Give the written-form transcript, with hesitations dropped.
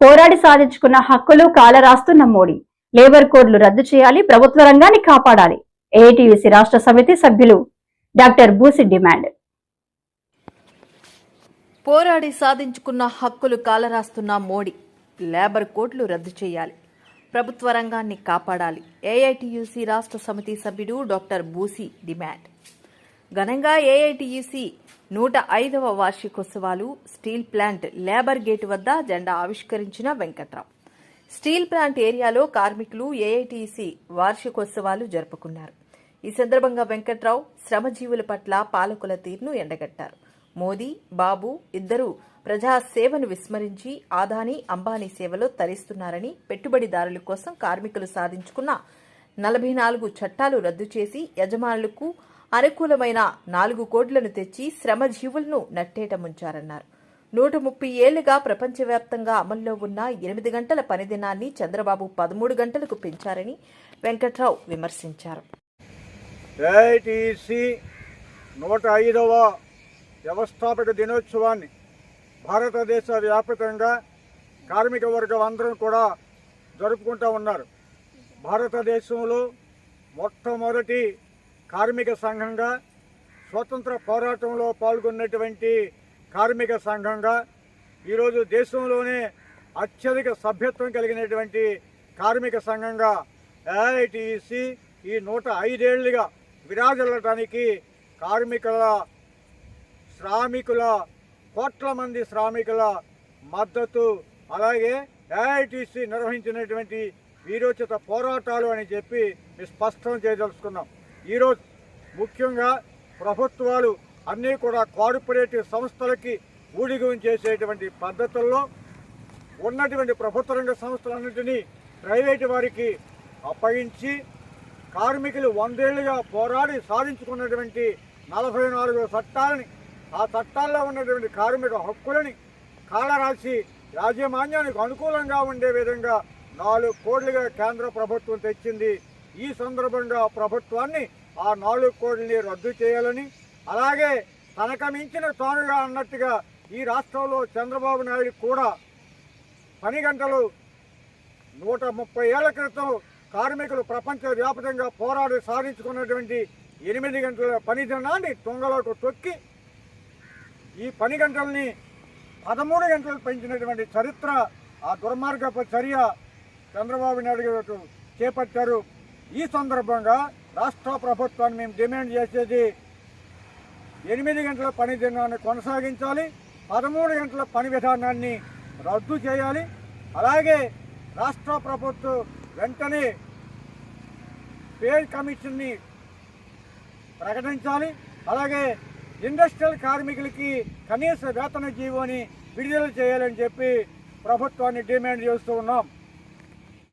పోరాడి సాధించుకున్న హక్కులు కాలరాస్తున్న మోడీ. లేబర్ కోడ్లు రద్దు చేయాలి, ప్రభుత్వ రంగాన్ని కాపాడాలి. ఏఐటీయూసీ రాష్ట్ర సమితి సభ్యులు డాక్టర్ బూసి డిమాండ్. పోరాడి సాధించుకున్న హక్కులు కాలరాస్తున్న మోడీ. లేబర్ కోడ్లు రద్దు చేయాలి, ప్రభుత్వ రంగాన్ని కాపాడాలి. ఏఐటీయూసీ రాష్ట్ర సమితి సభ్యుడు డాక్టర్ బూసి డిమాండ్. ఘనంగా ఏఐటీయూసీ 105వ వార్షికోత్సవాలు స్టీల్ ప్లాంట్ లేబర్ గేటు వద్ద జెండా ఆవిష్కరించిన వెంకట్రావు. స్టీల్ ప్లాంట్ ఏరియాలో కార్మికులు ఏఐటీయూసీ వార్షికోత్సవాలు జరుపుకున్నారు. ఈ సందర్భంగా వెంకట్రావు శ్రమజీవుల పట్ల పాలకుల తీరును ఎండగట్టారు. మోదీ, బాబు ఇద్దరూ ప్రజా సేవను విస్మరించి ఆదానీ, అంబానీ సేవలో తరిస్తున్నారని, పెట్టుబడిదారుల కోసం కార్మికులు సాధించుకున్న 44 చట్టాలు రద్దు చేసి యజమానులకు అనుకూలమైన 4 కోడ్లను తెచ్చి శ్రమజీవులను నట్టేట ముంచారన్నారు. 130 ఏళ్లుగా ప్రపంచవ్యాప్తంగా అమల్లో ఉన్న 8 గంటల పనిదినాన్ని చంద్రబాబు 13 గంటలకు పెంచారని వెంకట్రావు విమర్శించారు. ఏఐటీయూసీ 105వ వ్యవస్థాపక దినోత్సవాన్ని భారతదేశ వ్యాప్తంగా కార్మిక వర్గం అందరూ కూడా జరుపుకుంటూ ఉన్నారు. భారతదేశంలో మొట్టమొదటి కార్మిక సంఘంగా, స్వతంత్ర పోరాటంలో పాల్గొన్నటువంటి కార్మిక సంఘంగా, ఈరోజు దేశంలోనే అత్యధిక సభ్యత్వం కలిగినటువంటి కార్మిక సంఘంగా ఏఐటీయూసీ ఈ 105 ఏళ్లుగా విరాజిల్లటానికి శ్రామికుల కోట్ల మంది శ్రామికుల మద్దతు, అలాగే ఏఐటీయూసీ నిర్వహించినటువంటి వీరోచిత పోరాటాలు అని చెప్పి స్పష్టం చేయదలుచుకున్నాం. ఈరోజు ముఖ్యంగా ప్రభుత్వాలు అన్నీ కూడా కార్పొరేటివ్ సంస్థలకి ఊడిగం చేసేటువంటి పద్ధతుల్లో ఉన్నటువంటి ప్రభుత్వ రంగ సంస్థలన్నింటినీ ప్రైవేటు వారికి అప్పగించి కార్మికులు 100 ఏళ్లుగా పోరాడి సాధించుకున్నటువంటి 44 చట్టాలని, ఆ చట్టాల్లో ఉన్నటువంటి కార్మిక హక్కులని కాలరాసి యాజమాన్యానికి అనుకూలంగా ఉండే విధంగా 4 కోట్లుగా కేంద్ర ప్రభుత్వం తెచ్చింది. ఈ సందర్భంగా ప్రభుత్వాన్ని ఆ 4 కోట్లని రద్దు చేయాలని, అలాగే తనకు మించిన తానుగా అన్నట్టుగా ఈ రాష్ట్రంలో చంద్రబాబు నాయుడు కూడా పని గంటలు 130 ఏళ్ల క్రితం కార్మికులు ప్రపంచవ్యాప్తంగా పోరాడి సాధించుకున్నటువంటి 8 గంటల పని దినాన్ని తుంగలోకి తొక్కి ఈ పని గంటల్ని 13 గంటలు పెంచినటువంటి చరిత్ర, ఆ దుర్మార్గపు చర్య చంద్రబాబు నాయుడు గారు చేపట్టారు. ఈ సందర్భంగా రాష్ట్ర ప్రభుత్వాన్ని మేము డిమాండ్ చేసేది 8 గంటల పని దినాన్ని కొనసాగించాలి, 13 గంటల పని విధానాన్ని రద్దు చేయాలి. అలాగే రాష్ట్ర ప్రభుత్వం వెంటనే పే కమిషన్ని ప్రకటించాలి. అలాగే ఇండస్ట్రియల్ కార్మికులకి కనీస వేతన జీవోని విడుదల చేయాలని చెప్పి ప్రభుత్వాన్ని డిమాండ్ చేస్తూ ఉన్నాం.